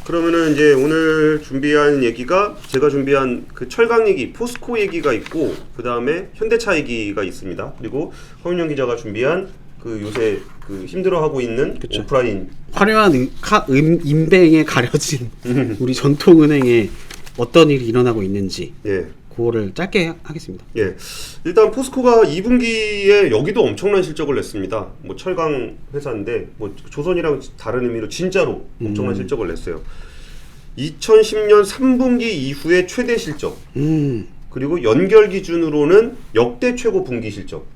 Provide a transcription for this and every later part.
그러면은 이제 오늘 준비한 얘기가 제가 준비한 그 철강 얘기, 포스코 얘기가 있고 그 다음에 현대차 얘기가 있습니다. 그리고 허윤영 기자가 준비한 그 요새 그 힘들어하고 있는 그쵸. 오프라인 화려한 인뱅에 가려진 우리 전통은행에 어떤 일이 일어나고 있는지 예. 그거를 짧게 하겠습니다. 예. 일단 포스코가 2분기에 여기도 엄청난 실적을 냈습니다. 뭐 철강 회사인데 뭐 조선이랑 다른 의미로 진짜로 엄청난 실적을 냈어요. 2010년 3분기 이후에 최대 실적. 그리고 연결 기준으로는 역대 최고 분기 실적.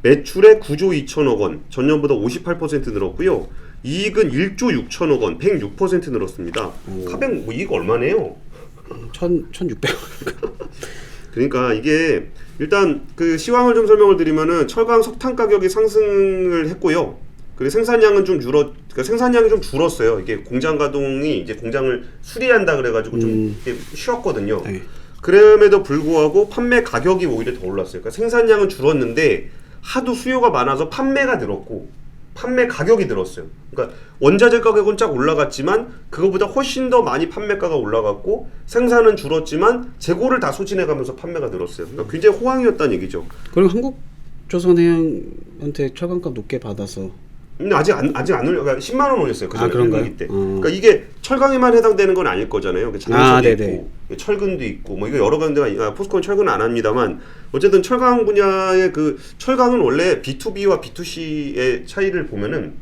매출에 9조 2천억 원, 전년보다 58% 늘었고요. 이익은 1조 6천억 원, 106% 늘었습니다. 카뱅 뭐 이익 얼마네요? 1,600원. 그러니까 이게 일단 그 시황을 좀 설명을 드리면은 철강 석탄 가격이 상승을 했고요. 그리고 생산량은 좀 그러니까 생산량이 좀 줄었어요. 이게 공장 가동이 이제 공장을 수리한다 그래가지고 좀 이게 쉬었거든요. 네. 그럼에도 불구하고 판매 가격이 오히려 더 올랐어요. 그러니까 생산량은 줄었는데 하도 수요가 많아서 판매가 늘었고 판매 가격이 늘었어요. 그러니까 원자재 가격은 쫙 올라갔지만 그거보다 훨씬 더 많이 판매가가 올라갔고 생산은 줄었지만 재고를 다 소진해가면서 판매가 늘었어요. 그러니까 굉장히 호황이었다는 얘기죠. 그리고 한국조선해양한테 철강가 높게 받아서 근데 아직 안 올려. 그러니까 10만 원 올렸어요. 그 전에 그런가요? 1분기 때. 그러니까 이게 철강에만 해당되는 건 아닐 거잖아요. 장소도 있고 철근도 있고 뭐 이거 여러 군데가 포스코는 철근 안 합니다만 어쨌든 철강 분야의 그 철강은 원래 B2B와 B2C의 차이를 보면은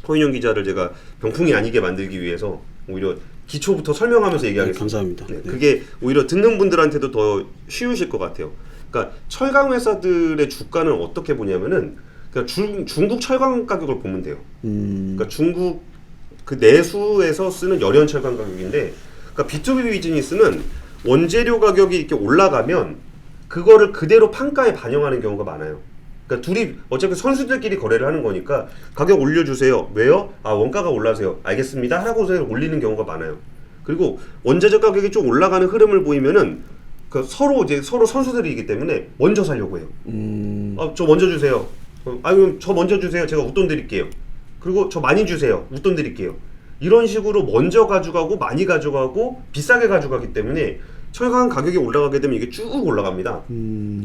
허인영 기자를 제가 병풍이 아니게 만들기 위해서 오히려 기초부터 설명하면서 얘기하겠습니다. 감사합니다. 네, 그게 오히려 듣는 분들한테도 더 쉬우실 것 같아요. 그러니까 철강 회사들의 주가는 어떻게 보냐면은 그러니까 중국 철강 가격을 보면 돼요. 그러니까 중국 그 내수에서 쓰는 열연 철강 가격인데, 그러니까 B2B 비즈니스는 원재료 가격이 이렇게 올라가면 그거를 그대로 판가에 반영하는 경우가 많아요. 그러니까 둘이 어차피 선수들끼리 거래를 하는 거니까 가격 올려주세요. 왜요? 아 원가가 올라서요. 알겠습니다. 하고서 올리는 경우가 많아요. 그리고 원자재 가격이 좀 올라가는 흐름을 보이면은 그 서로 선수들이기 때문에 먼저 사려고 해요. 아, 저 먼저 주세요. 그럼 저 먼저 주세요. 제가 웃돈 드릴게요. 그리고 저 많이 주세요. 웃돈 드릴게요. 이런 식으로 먼저 가져가고 많이 가져가고 비싸게 가져가기 때문에 철강 가격이 올라가게 되면 이게 쭉 올라갑니다.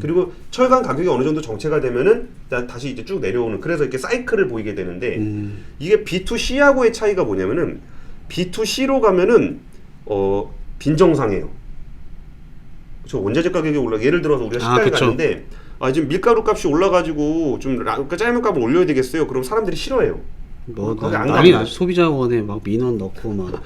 그리고 철강 가격이 어느 정도 정체가 되면은 다시 이제 쭉 내려오는, 그래서 이렇게 사이클을 보이게 되는데 이게 B2C하고의 차이가 뭐냐면은 B2C로 가면은 빈정상해요. 저 원자재 가격이 예를 들어서 우리가 식당에 갔는데 지금 밀가루 값이 올라가지고 좀 짜장면 값을 올려야 되겠어요. 그럼 사람들이 싫어해요. 거기 안 가요. 소비자원에 막 민원 넣고 막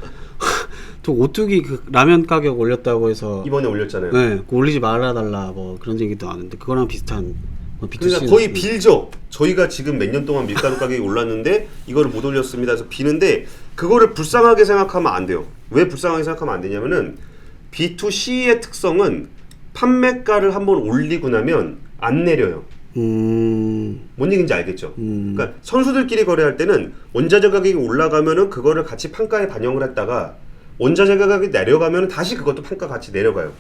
또 오뚜기 그 라면 가격 올렸다고 해서 이번에 올렸잖아요. 네, 올리지 말아달라 뭐 그런 얘기도 하는데 그거랑 비슷한. 그러니까 거의 빌죠. 저희가 지금 몇 년 동안 밀가루 가격이 올랐는데 이거를 못 올렸습니다. 그래서 비는데 그거를 불쌍하게 생각하면 안 돼요. 왜 불쌍하게 생각하면 안 되냐면은 B2C의 특성은 판매가를 한번 올리고 나면 안 내려요. 뭔 얘기인지 알겠죠? 그러니까 선수들끼리 거래할 때는 원자재 가격이 올라가면은 그거를 같이 판가에 반영을 했다가 원자재 가격이 내려가면은 다시 그것도 판가 같이 내려가요.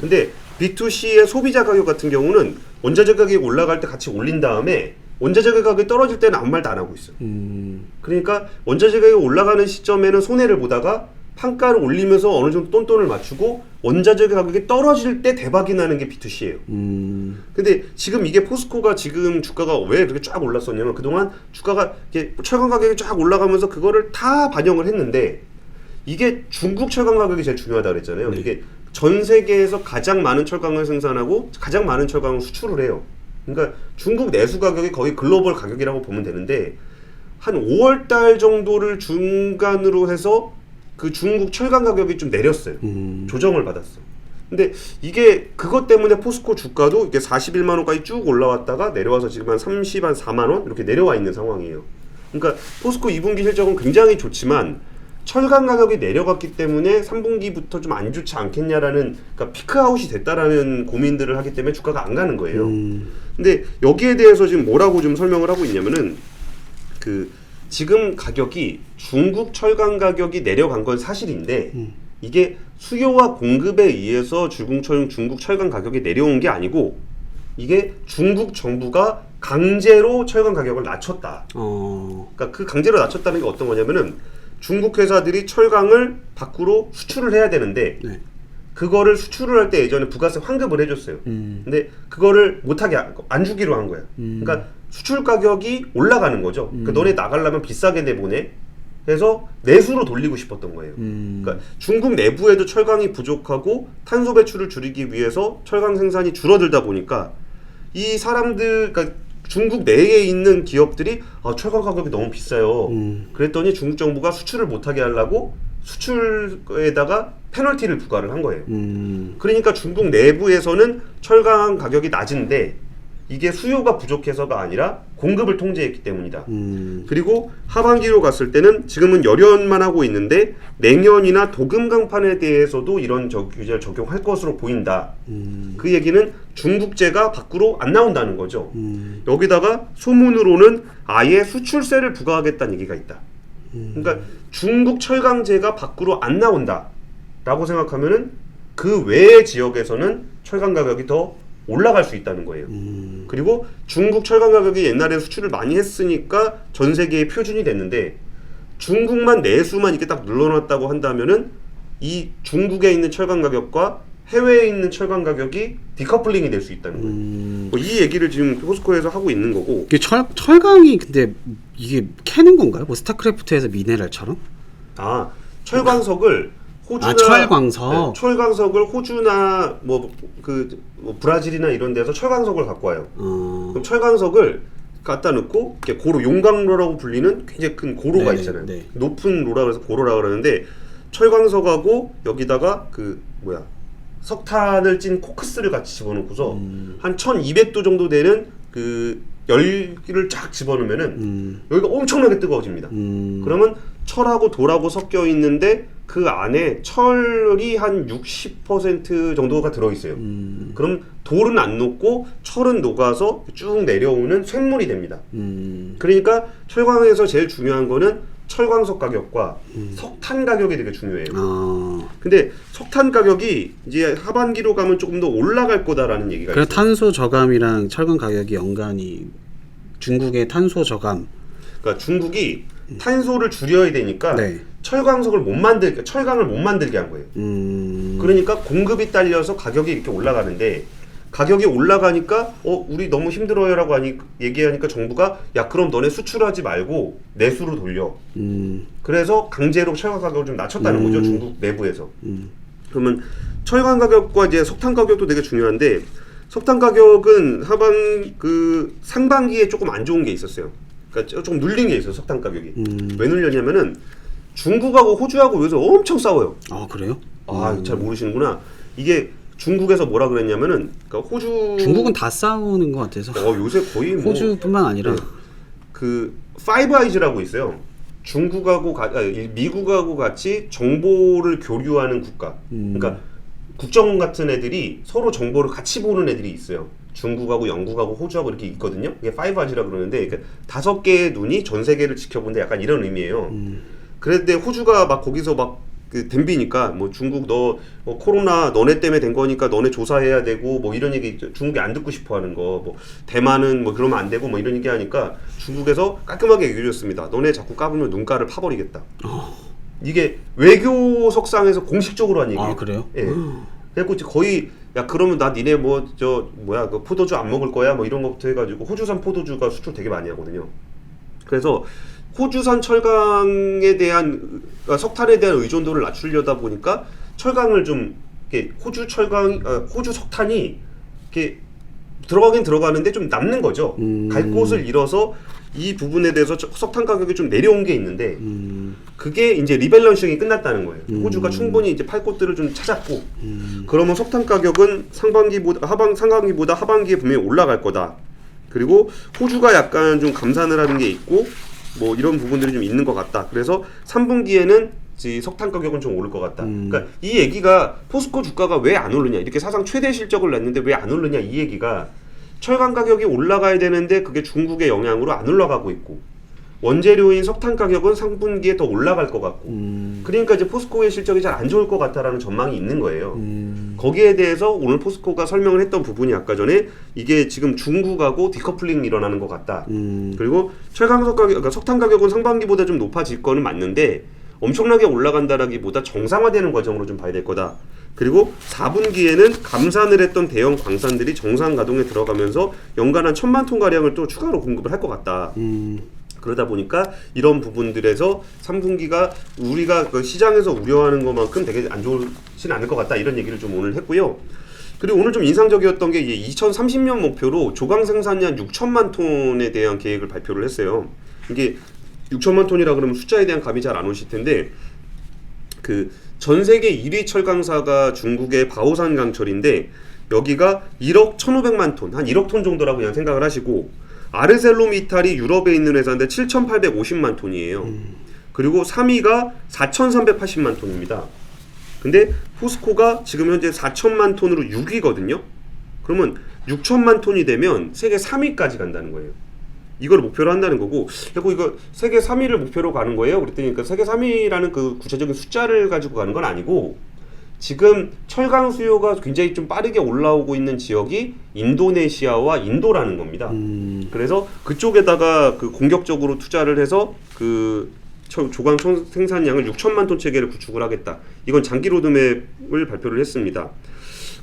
근데 B2C의 소비자 가격 같은 경우는 원자재 가격이 올라갈 때 같이 올린 다음에 원자재 가격이 떨어질 때는 아무 말도 안 하고 있어요. 그러니까 원자재 가격이 올라가는 시점에는 손해를 보다가 판가를 올리면서 어느 정도 똔똔을 맞추고 원자재 가격이 떨어질 때 대박이 나는 게 B2C예요. 근데 지금 이게 포스코가 지금 주가가 왜 그렇게 쫙 올랐었냐면 그동안 주가가 이렇게 철강 가격이 쫙 올라가면서 그거를 다 반영을 했는데 이게 중국 철강 가격이 제일 중요하다 그랬잖아요. 이게 전 세계에서 가장 많은 철강을 생산하고 가장 많은 철강을 수출을 해요. 그러니까 중국 내수 가격이 거의 글로벌 가격이라고 보면 되는데 한 5월 달 정도를 중간으로 해서 그 중국 철강 가격이 좀 내렸어요. 조정을 받았어. 근데 이게 그것 때문에 포스코 주가도 이게 41만 원까지 쭉 올라왔다가 내려와서 지금 한 4만 원 이렇게 내려와 있는 상황이에요. 그러니까 포스코 2분기 실적은 굉장히 좋지만 철강 가격이 내려갔기 때문에 3분기부터 좀 안 좋지 않겠냐라는, 그러니까 피크아웃이 됐다라는 고민들을 하기 때문에 주가가 안 가는 거예요. 근데 여기에 대해서 지금 뭐라고 좀 설명을 하고 있냐면은 그 지금 가격이 중국 철강 가격이 내려간 건 사실인데 이게 수요와 공급에 의해서 중국 철강 가격이 내려온 게 아니고 이게 중국 정부가 강제로 철강 가격을 낮췄다. 그러니까 그 강제로 낮췄다는 게 어떤 거냐면은 중국 회사들이 철강을 밖으로 수출을 해야 되는데 네. 그거를 수출을 할 때 예전에 부가세 환급을 해줬어요. 근데 그거를 못하게 안 주기로 한 거야. 그러니까 수출 가격이 올라가는 거죠. 그 너네 나가려면 비싸게 내보내. 그래서 내수로 돌리고 싶었던 거예요. 그러니까 중국 내부에도 철강이 부족하고 탄소 배출을 줄이기 위해서 철강 생산이 줄어들다 보니까 이 사람들, 그러니까 중국 내에 있는 기업들이 철강 가격이 너무 비싸요. 그랬더니 중국 정부가 수출을 못하게 하려고 수출에다가 페널티를 부과를 한 거예요. 그러니까 중국 내부에서는 철강 가격이 낮은데 이게 수요가 부족해서가 아니라 공급을 통제했기 때문이다. 그리고 하반기로 갔을 때는 지금은 열연만 하고 있는데 냉연이나 도금 강판에 대해서도 이런 규제를 적용할 것으로 보인다. 그 얘기는 중국제가 밖으로 안 나온다는 거죠. 여기다가 소문으로는 아예 수출세를 부과하겠다는 얘기가 있다. 그러니까 중국 철강제가 밖으로 안 나온다라고 생각하면은 그 외의 지역에서는 철강 가격이 더 올라갈 수 있다는 거예요. 그리고 중국 철강 가격이 옛날에 수출을 많이 했으니까 전 세계의 표준이 됐는데 중국만 내수만 이렇게 딱 눌러놨다고 한다면은 이 중국에 있는 철강 가격과 해외에 있는 철강 가격이 디커플링이 될 수 있다는 거예요. 이 얘기를 지금 포스코에서 하고 있는 거고. 이게 철강이 근데 이게 캐는 건가요? 뭐 스타크래프트에서 미네랄처럼? 철광석을 호주나 철광석. 네, 철광석을 호주나 뭐 브라질이나 이런 데서 철광석을 갖고 와요. 그럼 철광석을 갖다 넣고 이렇게 고로 용광로라고 불리는 굉장히 큰 고로가 네, 있잖아요. 네. 높은 로라 그래서 고로라 그러는데 철광석하고 여기다가 석탄을 찐 코크스를 같이 집어넣고서 한 1200도 정도 되는 그 열기를 쫙 집어넣으면은 여기가 엄청나게 뜨거워집니다. 그러면 철하고 돌하고 섞여 있는데 그 안에 철이 한 60% 정도가 들어있어요. 그럼 돌은 안 녹고 철은 녹아서 쭉 내려오는 쇳물이 됩니다. 그러니까 철광에서 제일 중요한 거는 철광석 가격과 석탄 가격이 되게 중요해요. 근데 석탄 가격이 이제 하반기로 가면 조금 더 올라갈 거다라는 얘기가 그래 있어요. 탄소 저감이랑 철강 가격이 연관이 중국의 탄소 저감. 그러니까 중국이 탄소를 줄여야 되니까 네. 철강을 못 만들게 한 거예요. 그러니까 공급이 딸려서 가격이 이렇게 올라가는데 가격이 올라가니까 우리 너무 힘들어요라고 얘기하니까 정부가 야 그럼 너네 수출하지 말고 내수로 돌려. 그래서 강제로 철강 가격을 좀 낮췄다는 거죠. 중국 내부에서. 그러면 철강 가격과 이제 석탄 가격도 되게 중요한데 석탄 가격은 상반기에 조금 안 좋은 게 있었어요. 그러니까 조금 눌린 게 있어요. 석탄 가격이. 왜 눌렸냐면은 중국하고 호주하고 여기서 엄청 싸워요. 그래요? 잘 모르시는구나. 이게 중국에서 뭐라 그랬냐면은 그러니까 중국은 다 싸우는 것 같아서. 요새 거의 호주뿐만 아니라 그 파이브 아이즈라고 있어요. 미국하고 같이 정보를 교류하는 국가. 그러니까 국정원 같은 애들이 서로 정보를 같이 보는 애들이 있어요. 중국하고 영국하고 호주하고 이렇게 있거든요. 이게 파이브 아이즈라고 그러는데 그러니까 5개의 눈이 전 세계를 지켜본다 약간 이런 의미예요. 그런데 호주가 막 거기서 막 덤비니까 뭐 중국 너 코로나 너네 때문에 된 거니까 너네 조사해야 되고 뭐 이런 얘기 중국이 안 듣고 싶어 하는 거 뭐 대만은 뭐 그러면 안 되고 뭐 이런 얘기 하니까 중국에서 깔끔하게 얘기해 줬습니다. 너네 자꾸 까불면 눈가를 파버리겠다. 이게 외교석상에서 공식적으로 한 얘기예요. 그래요? 예. 그래갖고 거의 야 그러면 나 니네 그 포도주 안 먹을 거야 뭐 이런 것부터 해가지고 호주산 포도주가 수출 되게 많이 하거든요. 그래서 호주산 철강에 대한 석탄에 대한 의존도를 낮추려다 보니까 철강을 좀 이렇게 호주 석탄이 이렇게 들어가긴 들어가는데 좀 남는 거죠. 갈 곳을 잃어서 이 부분에 대해서 석탄 가격이 좀 내려온 게 있는데 그게 이제 리밸런싱이 끝났다는 거예요. 호주가 충분히 이제 팔 곳들을 좀 찾았고 그러면 석탄 가격은 상반기보다 하반기에 분명히 올라갈 거다. 그리고 호주가 약간 좀 감산을 하는 게 있고 뭐 이런 부분들이 좀 있는 것 같다. 그래서 3분기에는 석탄 가격은 좀 오를 것 같다. 그러니까 이 얘기가 포스코 주가가 왜 안 오르냐, 이렇게 사상 최대 실적을 냈는데 왜 안 오르냐, 이 얘기가 철강 가격이 올라가야 되는데 그게 중국의 영향으로 안 올라가고 있고 원재료인 석탄 가격은 상분기에 더 올라갈 것 같고 그러니까 이제 포스코의 실적이 잘 안 좋을 것 같다라는 전망이 있는 거예요. 거기에 대해서 오늘 포스코가 설명을 했던 부분이 아까 전에 이게 지금 중국하고 디커플링이 일어나는 것 같다. 그리고 철강석 가격, 그러니까 석탄 가격은 상반기보다 좀 높아질 거는 맞는데 엄청나게 올라간다라기보다 정상화되는 과정으로 좀 봐야 될 거다. 그리고 4분기에는 감산을 했던 대형 광산들이 정상 가동에 들어가면서 연간 한 1,000만 톤 가량을 또 추가로 공급을 할 것 같다. 그러다 보니까 이런 부분들에서 3분기가 우리가 그 시장에서 우려하는 것만큼 되게 안 좋진 않을 것 같다. 이런 얘기를 좀 오늘 했고요. 그리고 오늘 좀 인상적이었던 게 2030년 목표로 조강 생산량 6천만 톤에 대한 계획을 발표를 했어요. 이게 6천만 톤이라 그러면 숫자에 대한 감이 잘 안 오실 텐데 그 전 세계 1위 철강사가 중국의 바오산 강철인데 여기가 1억 1,500만 톤, 한 1억 톤 정도라고 그냥 생각을 하시고 아르셀로미탈이 유럽에 있는 회사인데 7,850만 톤이에요. 그리고 3위가 4,380만 톤입니다. 근데 포스코가 지금 현재 4천만 톤으로 6위거든요. 그러면 6천만 톤이 되면 세계 3위까지 간다는 거예요. 이걸 목표로 한다는 거고, 그리고 이거 세계 3위를 목표로 가는 거예요. 그랬더니 그 세계 3위라는 그 구체적인 숫자를 가지고 가는 건 아니고 지금 철강 수요가 굉장히 좀 빠르게 올라오고 있는 지역이 인도네시아와 인도라는 겁니다. 그래서 그쪽에다가 그 공격적으로 투자를 해서 그 조강 생산량을 6천만 톤 체계를 구축을 하겠다. 이건 장기 로드맵을 발표를 했습니다.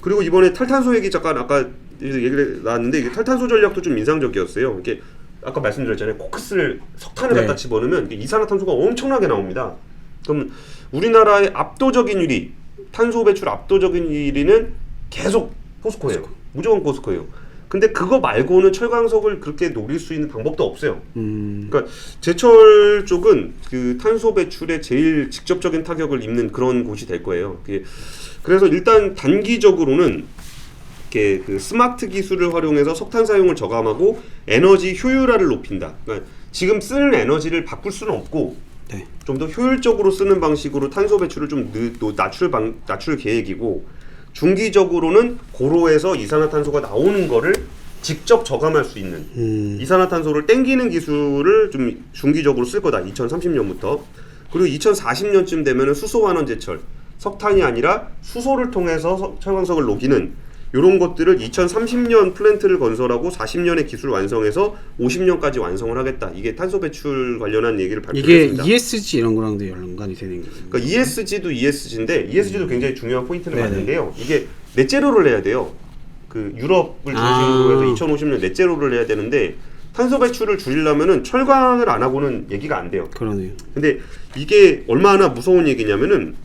그리고 이번에 탈탄소 얘기 잠깐 아까 얘기를 나왔는데 이게 탈탄소 전략도 좀 인상적이었어요. 이게 아까 말씀드렸잖아요. 코크스를 석탄을 갖다 집어넣으면 이산화탄소가 엄청나게 나옵니다. 그럼 우리나라의 압도적인 1위, 탄소 배출 압도적인 1위는 계속 포스코예요. 무조건 포스코예요. 근데 그거 말고는 철강석을 그렇게 노릴 수 있는 방법도 없어요. 그러니까 제철 쪽은 그 탄소 배출에 제일 직접적인 타격을 입는 그런 곳이 될 거예요. 그래서 일단 단기적으로는 이렇게 그 스마트 기술을 활용해서 석탄 사용을 저감하고 에너지 효율화를 높인다. 그러니까 지금 쓰는 에너지를 바꿀 수는 없고 좀 더 효율적으로 쓰는 방식으로 탄소 배출을 좀 낮출 계획이고, 중기적으로는 고로에서 이산화탄소가 나오는 거를 직접 저감할 수 있는 이산화탄소를 땡기는 기술을 좀 중기적으로 쓸 거다. 2030년부터. 그리고 2040년쯤 되면은 수소 환원 제철, 석탄이 아니라 수소를 통해서 철광석을 녹이는 이런 것들을 2030년 플랜트를 건설하고 40년에 기술 완성해서 50년까지 완성을 하겠다. 이게 탄소 배출 관련한 얘기를 발표했습니다. 이게 ESG 이런 거랑도 연관이 되는 거예요. 그러니까 ESG도 ESG인데 ESG도 굉장히 중요한 포인트를 갖는데요. 이게 넷제로를 해야 돼요. 그 유럽을 중심으로 해서 2050년 넷제로를 해야 되는데 탄소 배출을 줄이려면은 철강을 안 하고는 얘기가 안 돼요. 그러네요. 근데 이게 얼마나 무서운 얘기냐면은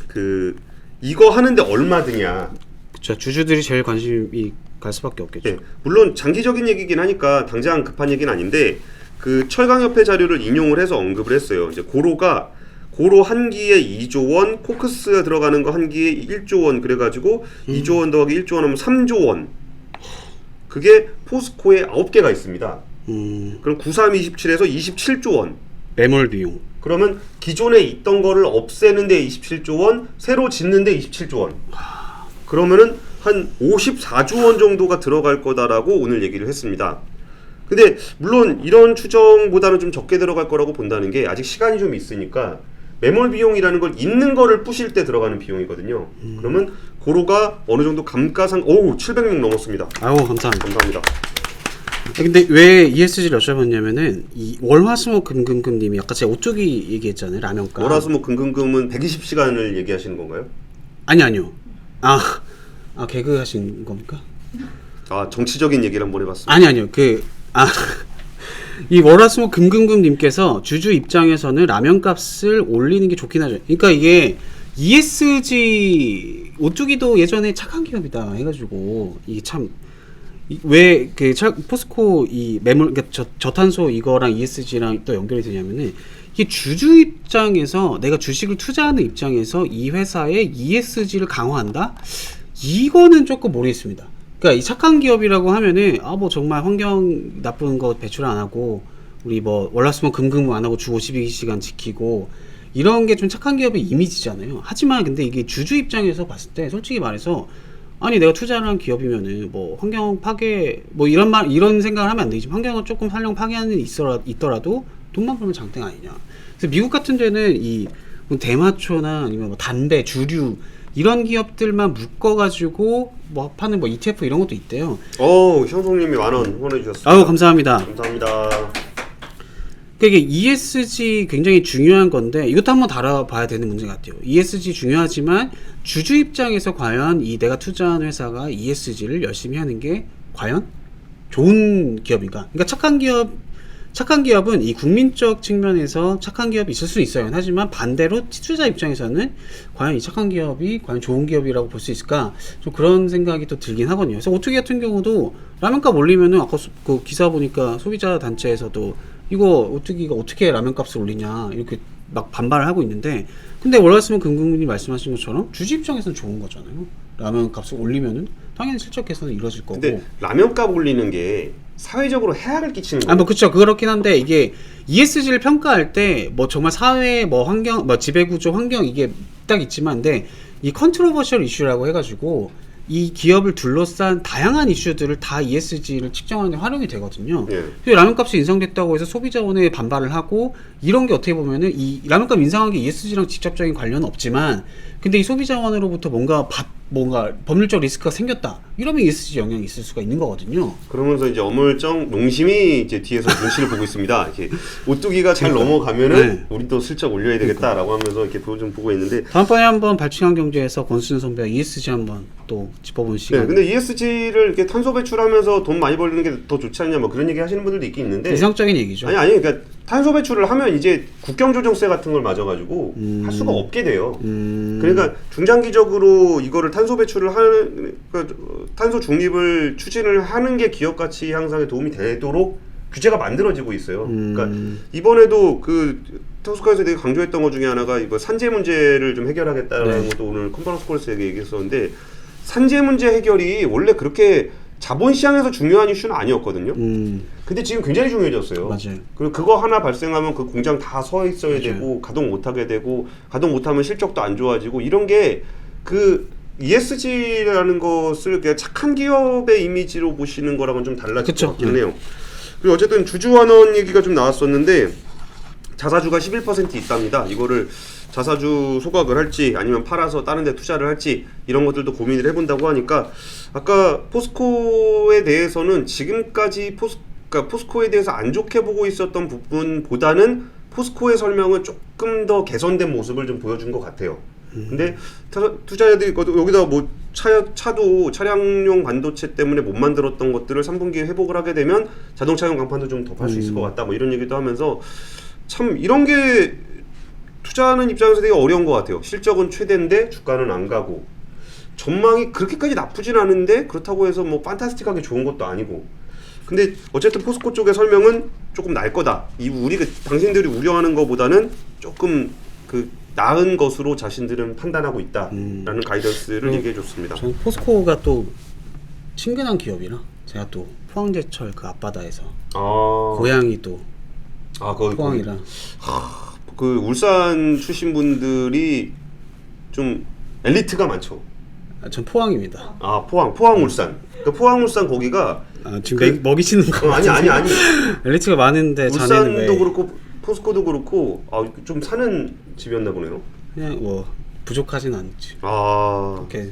그 이거 하는데 얼마 드냐. 그렇죠. 주주들이 제일 관심이 갈 수밖에 없겠죠. 네, 물론 장기적인 얘기긴 하니까 당장 급한 얘기는 아닌데 그 철강협회 자료를 인용을 해서 언급을 했어요. 이제 고로 한 기에 2조 원, 코크스가 들어가는 거 한 기에 1조 원 그래가지고 2조 원 더하기 1조 원 하면 3조 원. 그게 포스코에 9개가 있습니다. 그럼 9327에서 27조 원. 매몰 비용. 그러면 기존에 있던 거를 없애는데 27조 원, 새로 짓는데 27조 원. 그러면은 한 54조 원 정도가 들어갈 거다라고 오늘 얘기를 했습니다. 근데 물론 이런 추정보다는 좀 적게 들어갈 거라고 본다는 게 아직 시간이 좀 있으니까 매몰 비용이라는 걸 있는 거를 부실 때 들어가는 비용이거든요. 그러면 고로가 어느 정도 감가상 700명 넘었습니다. 아우 감사합니다. 감사합니다. 근데 왜 ESG를 여쭤봤냐면은 이 월화수목금금금님이 아까 제가 오뚜기 얘기했잖아요. 라면가. 월화수목금금금은 120시간을 얘기하시는 건가요? 아니요. 개그 하신 겁니까? 아 정치적인 얘기를 한번 해봤습니다. 아니요. 이 월화수목금금금님께서 주주 입장에서는 라면값을 올리는 게 좋긴 하죠. 그러니까 이게 ESG 오뚜기도 예전에 착한 기업이다 해가지고 이게 참 왜 그 포스코 이 매물 그러니까 저탄소 이거랑 ESG랑 또 연결이 되냐면은 이게 주주 입장에서 내가 주식을 투자하는 입장에서 이 회사의 ESG를 강화한다? 이거는 조금 모르겠습니다. 그러니까 이 착한 기업이라고 하면은 뭐 정말 환경 나쁜 거 배출 안 하고 우리 뭐 월화수목 금금 안 하고 주 52시간 지키고 이런 게 좀 착한 기업의 이미지잖아요. 하지만 근데 이게 주주 입장에서 봤을 때 솔직히 말해서 아니 내가 투자를 한 기업이면은 뭐 환경 파괴 뭐 이런 생각을 하면 안 되지. 환경을 조금 환경 파괴하는 있더라도 돈만 벌면 장땡 아니냐. 그래서 미국 같은 데는 이 뭐 대마초나 아니면 뭐 담배, 주류 이런 기업들만 묶어가지고 뭐 파는 뭐 ETF 이런 것도 있대요. 형성님이 10,000원 후원해 주셨습니다. 아유 감사합니다. 감사합니다. 그러니까 이게 ESG 굉장히 중요한 건데 이것도 한번 다뤄봐야 되는 문제 같아요. ESG 중요하지만 주주 입장에서 과연 이 내가 투자한 회사가 ESG를 열심히 하는 게 과연 좋은 기업인가? 그러니까 착한 기업은 이 국민적 측면에서 착한 기업이 있을 수 있어요. 하지만 반대로 투자 입장에서는 과연 이 착한 기업이 과연 좋은 기업이라고 볼 수 있을까? 좀 그런 생각이 또 들긴 하거든요. 그래서 오뚜기 같은 경우도 라면값 올리면은 아까 그 기사 보니까 소비자 단체에서도 이거 오뚜기가 어떻게 라면값을 올리냐 이렇게 막 반발을 하고 있는데, 근데 월화수목 금융님이 말씀하신 것처럼 주주 입장에서는 좋은 거잖아요. 라면값을 올리면은 당연히 실적 개선은 이루어질 거고. 근데 라면값 올리는 게 사회적으로 해악을 끼치는 거예요. 뭐 그렇죠. 그렇긴 한데 이게 ESG를 평가할 때 뭐 정말 사회 뭐 환경 뭐 지배구조 환경 이게 딱 있지만, 근데 이 컨트로버셜 이슈라고 해가지고 이 기업을 둘러싼 다양한 이슈들을 다 ESG를 측정하는 데 활용이 되거든요. 예. 라면값이 인상됐다고 해서 소비자원에 반발을 하고 이런 게 어떻게 보면은 이 라면값 인상한 게 ESG랑 직접적인 관련은 없지만, 근데 이 소비자원으로부터 뭔가 법률적 리스크가 생겼다 이러면 ESG 영향이 있을 수가 있는 거거든요. 그러면서 이제 어물쩡 농심이 이제 뒤에서 눈치를 보고 있습니다. 이렇게 오뚜기가 잘 넘어가면은 네. 우리도 슬쩍 올려야 되겠다라고 하면서 이렇게 좀 보고 있는데. 다음번에 한번 발칙한 경제에서 권수진 선배가 ESG 한번 또 짚어보는 시간. 네, 근데 ESG를 이렇게 탄소 배출하면서 돈 많이 벌리는 게 더 좋지 않냐 뭐 그런 얘기 하시는 분들도 있긴 있는데. 이상적인 얘기죠. 아니 그러니까 탄소 배출을 하면 이제 국경조정세 같은 걸 맞아가지고 할 수가 없게 돼요. 그러니까 중장기적으로 이거를 탄소 배출을 하는, 그러니까 탄소 중립을 추진을 하는 게 기업 가치 향상에 도움이 되도록 규제가 만들어지고 있어요. 그러니까 이번에도 그 토스카에서 되게 강조했던 것 중에 하나가 이거 산재 문제를 좀 해결하겠다라는 네. 것도 오늘 컨퍼런스 콜에서 얘기했었는데, 산재 문제 해결이 원래 그렇게 자본시장에서 중요한 이슈는 아니었거든요. 근데 지금 굉장히 중요해졌어요. 맞아요. 그리고 그거 하나 발생하면 그 공장 다 서 있어야 맞아요. 되고 가동 못하게 되고, 가동 못하면 실적도 안 좋아지고, 이런 게 그 ESG라는 것을 그냥 착한 기업의 이미지로 보시는 거랑은 좀 달라질 그쵸. 것 같긴 해요. 그리고 어쨌든 주주환원 얘기가 좀 나왔었는데, 자사주가 11% 있답니다. 이거를 자사주 소각을 할지 아니면 팔아서 다른 데 투자를 할지 이런 것들도 고민을 해본다고 하니까, 아까 포스코에 대해서는 지금까지 그러니까 포스코에 대해서 안 좋게 보고 있었던 부분보다는 포스코의 설명은 조금 더 개선된 모습을 좀 보여준 것 같아요. 근데 투자자들이 여기다가 뭐 차도 차량용 반도체 때문에 못 만들었던 것들을 3분기에 회복을 하게 되면 자동차용 강판도 좀 더 팔 수 있을 것 같다 뭐 이런 얘기도 하면서, 참 이런 게 투자하는 입장에서 되게 어려운 것 같아요. 실적은 최대인데 주가는 안 가고, 전망이 그렇게까지 나쁘진 않은데 그렇다고 해서 뭐 판타스틱하게 좋은 것도 아니고. 근데 어쨌든 포스코 쪽의 설명은 조금 날 거다. 당신들이 우려하는 것보다는 조금 그 나은 것으로 자신들은 판단하고 있다라는 가이던스를 얘기해 줬습니다. 저는 포스코가 또 친근한 기업이라, 제가 또 포항제철 그 앞바다에서 고향이 또 포항이라. 그 울산 출신 분들이 좀 엘리트가 많죠. 전 포항입니다. 포항 울산. 그 포항 울산 거기가 지금 먹이시는 거 아니. 엘리트가 많은데 자네는 왜? 울산도 그렇고 포스코도 그렇고 좀 사는 집이었나 보네요. 그냥 뭐 부족하진 않지. 아. 이렇게